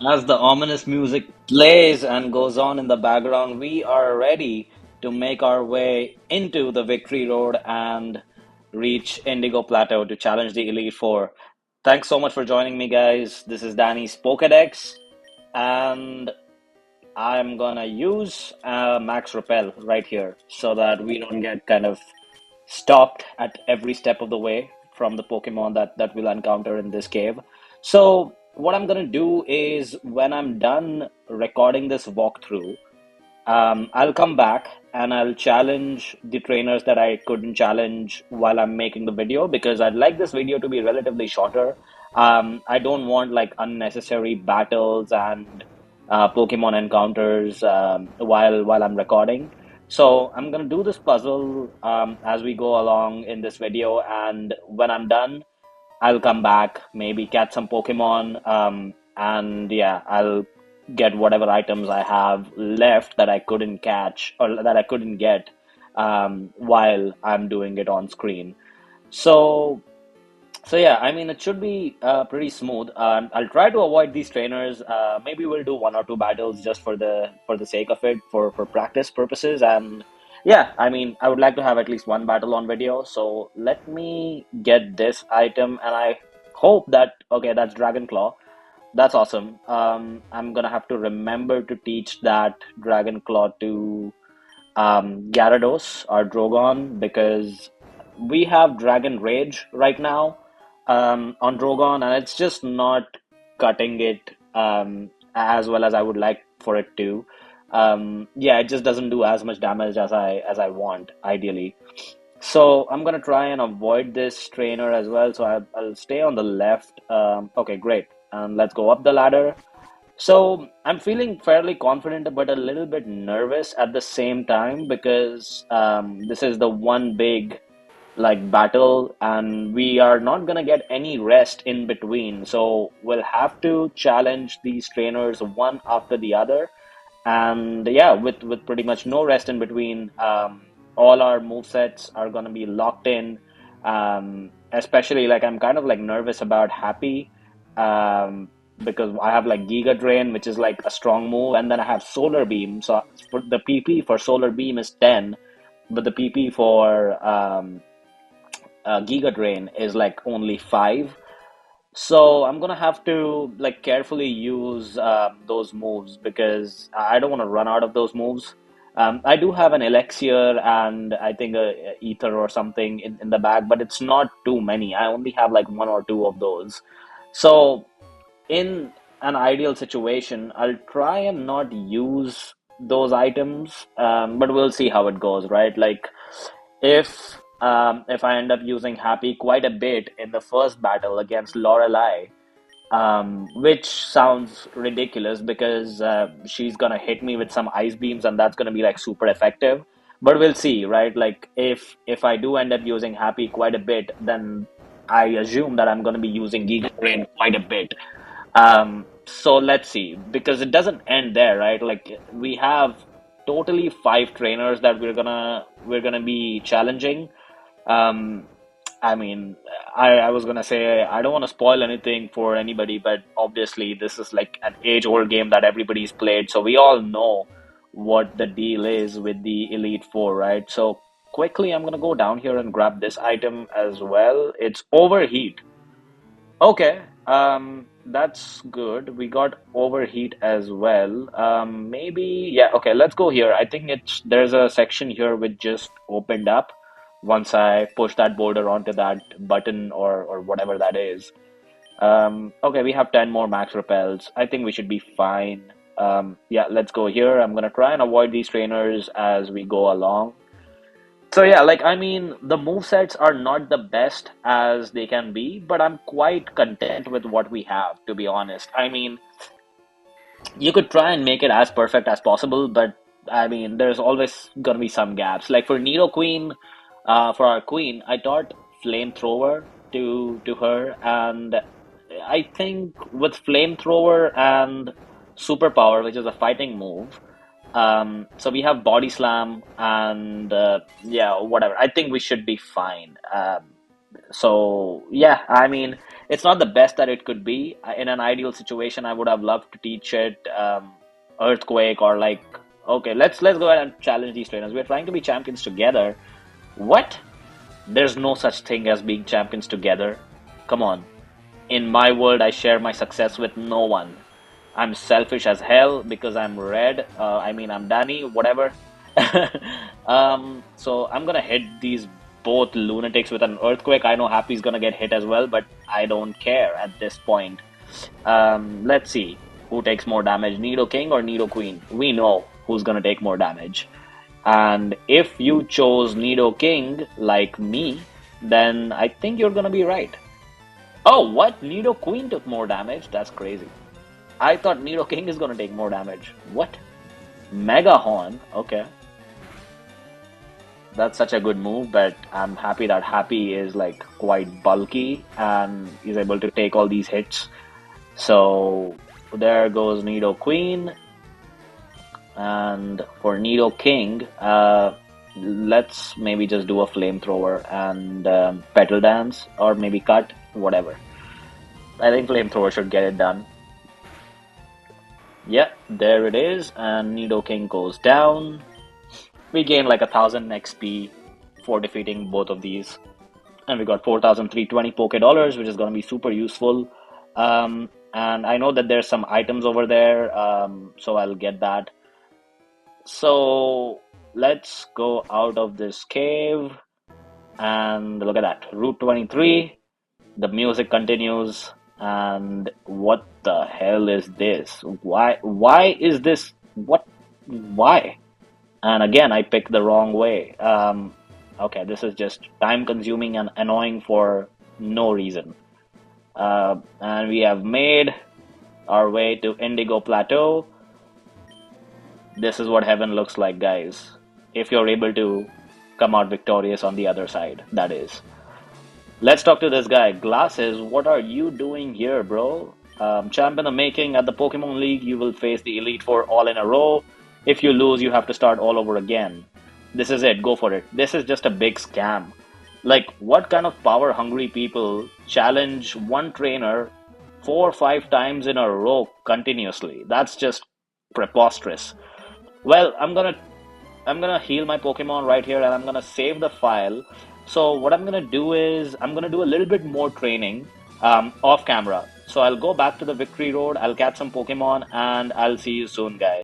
As the ominous music plays and goes on in the background, we are ready to make our way into the victory road and reach Indigo Plateau to challenge the Elite Four. Thanks so much for joining me, guys. This is Danny's Pokedex, and I'm gonna use Max Repel right here so that we don't get kind of stopped at every step of the way from the Pokemon that we'll encounter in this cave. So what I'm gonna do is when I'm done recording this walkthrough, I'll come back and I'll challenge the trainers that I couldn't challenge while I'm making the video because I'd like this video to be relatively shorter. I don't want like unnecessary battles and Pokemon encounters while I'm recording. So I'm gonna do this puzzle as we go along in this video, and when I'm done, I'll come back, maybe catch some Pokemon, and yeah, I'll get whatever items I have left that I couldn't catch or that I couldn't get while I'm doing it on screen. So, so yeah, I mean, it should be pretty smooth. I'll try to avoid these trainers. Maybe we'll do one or two battles just for the sake of it, for practice purposes. And yeah, I mean, I would like to have at least one battle on video. So let me get this item, and I hope that okay, that's Dragon Claw. That's awesome. I'm gonna have to remember to teach that Dragon Claw to Gyarados or Drogon because we have Dragon Rage right now on Drogon, and it's just not cutting it as well as I would like for it to. Yeah, it just doesn't do as much damage as I want, ideally. So I'm gonna try and avoid this trainer as well. So I'll stay on the left. Okay, great. And let's go up the ladder. So I'm feeling fairly confident, but a little bit nervous at the same time because this is the one big like battle, and we are not gonna get any rest in between. So we'll have to challenge these trainers one after the other, and yeah, with pretty much no rest in between. All our move sets are gonna be locked in. Especially like I'm kind of like nervous about Happy. Um, because I have like Giga Drain, which is like a strong move, and then I have Solar Beam. So for the PP for Solar Beam is 10, but the PP for Giga Drain is like only 5. So I'm gonna have to like carefully use those moves because I don't want to run out of those moves. I do have an elixir and I think a ether or something in the bag, but it's not too many. I only have like one or two of those. So in an ideal situation, I'll try and not use those items, but we'll see how it goes, right? Like if I end up using Happy quite a bit in the first battle against Lorelei, which sounds ridiculous because she's gonna hit me with some ice beams and that's gonna be like super effective. But we'll see, right? Like if I do end up using Happy quite a bit, then I assume that I'm gonna be using Giga Drain quite a bit. So let's see, because it doesn't end there, right? Like we have totally 5 trainers that we're gonna be challenging. Um, I mean, I was gonna say I don't want to spoil anything for anybody, but obviously this is like an age-old game that everybody's played, so we all know what the deal is with the Elite Four, right? So quickly, I'm gonna go down here and grab this item as well. It's Overheat. Okay, that's good. We got Overheat as well. Maybe, yeah, okay, let's go here. I think there's a section here which just opened up once I push that boulder onto that button or whatever that is. Okay, we have 10 more max repels. I think we should be fine. Yeah, let's go here. I'm gonna try and avoid these trainers as we go along. So yeah, like I mean, the move sets are not the best as they can be, but I'm quite content with what we have, to be honest. I mean, you could try and make it as perfect as possible, but I mean, there's always gonna be some gaps. Like for Nido Queen, for our queen, I taught flamethrower to her, and I think with flamethrower and superpower, which is a fighting move, so we have body slam and yeah, whatever. I think we should be fine. So yeah, I mean, It's not the best that it could be. In an ideal situation, I would have loved to teach it Earthquake or like, okay, let's go ahead and challenge these trainers. We're trying to be champions together. What? There's no such thing as being champions together. Come on. In my world, I share my success with no one. I'm selfish as hell because I'm red. I mean, I'm Danny, whatever. So I'm gonna hit these both lunatics with an earthquake. I know Happy's gonna get hit as well, but I don't care at this point. Let's see who takes more damage, Nido King or Nido Queen. We know who's gonna take more damage. And if you chose Nido King like me, then I think you're gonna be right. Oh, what? Nido Queen took more damage? That's crazy. I thought Nido King is gonna take more damage. What? Mega Horn? Okay. That's such a good move, but I'm happy that Happy is like quite bulky and is able to take all these hits. So there goes Nido Queen. And for Nido King, let's maybe just do a flamethrower and petal dance or maybe cut, whatever. I think flamethrower should get it done. Yeah, there it is, and Nido King goes down. We gain like 1,000 XP for defeating both of these, and we got 4,320 Poké Dollars, which is going to be super useful. And I know that there's some items over there, so I'll get that. So let's go out of this cave and look at that. Route 23. The music continues, and what the hell is this? Why is this? What? Why? And again, I picked the wrong way. Okay, this is just time consuming and annoying for no reason. And we have made our way to Indigo Plateau. This is what heaven looks like, guys. If you're able to come out victorious on the other side, that is. Let's talk to this guy. Glasses, what are you doing here, bro? Champ in the making. At the Pokemon League, you will face the Elite Four all in a row. If you lose, you have to start all over again. This is it. Go for it. This is just a big scam. Like, what kind of power-hungry people challenge one trainer 4 or 5 times in a row continuously? That's just preposterous. Well, I'm gonna heal my Pokemon right here and I'm gonna save the file. So what I'm gonna do is I'm gonna do a little bit more training off camera. So I'll go back to the Victory Road, I'll catch some Pokemon, and I'll see you soon, guys.